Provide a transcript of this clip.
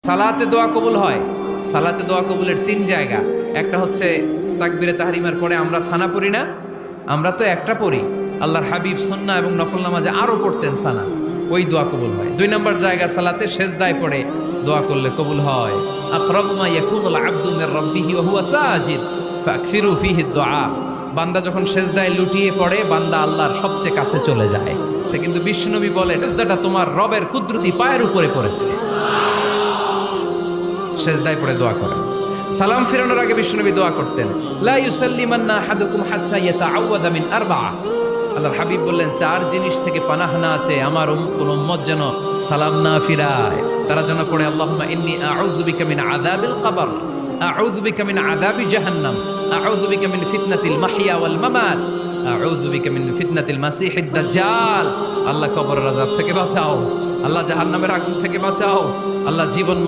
সালাতে দোয়া কবুল হয়। সালাতে দোয়া কবুলের 3 জায়গা। একটা হচ্ছে তাকবীরে তাহরিমার পরে আমরা সানা পড়ি না, আমরা তো একটা পড়ি। আল্লাহর হাবিব সুন্নাহ এবং নফল নামাজে আরো পড়তেন সানা, ওই দোয়া কবুল হয়। 2 নম্বর জায়গা সালাতে সেজদায় পড়ে দোয়া করলে কবুল হয়। আকরাবু মা ইয়াকুনুল আবদু মির রাব্বিহি ওয়া হুয়া সাজিদ ফাকসিরু ফিহি দুআ। বান্দা যখন সেজদায় লুটিয়ে পড়ে বান্দা আল্লাহর সবচেয়ে কাছে চলে যায়। তা কিন্তু বিশ্বনবী বলে সেজদাটা তোমার রবের কুদরতি পায়ের উপরে পড়েছে। সেজদায় পড়ে দোয়া করেন। সালাম ফিরানোর আগে বিশ্বনবী দোয়া করতেন, লা ইউসাল্লিমান্না আহাদুকুম হাত্তা ইয়াতাআওয়াযা মিন আরবা'a। আল্লাহর হাবিব বললেন 4 জিনিস থেকে পানাহ না আছে আমার কোন উম্মত যেন সালাম না ফিরায়। তারা যেন পড়ে আল্লাহুম্মা ইন্নী আউযু বিকা মিন আযাবিল কবর, আউযু বিকা মিন আযাবি জাহান্নাম, আউযু বিকা মিন ফিতনাতিল মাহইয়া ওয়াল মামাত, আউযু বিকা মিন ফিতনাতিল মাসিহিদ দাজ্জাল। আল্লাহ কবরের আযাব থেকে বাঁচাও, আল্লাহ জাহান্নামের আগুন থেকে বাঁচাও, আল্লাহ জীবন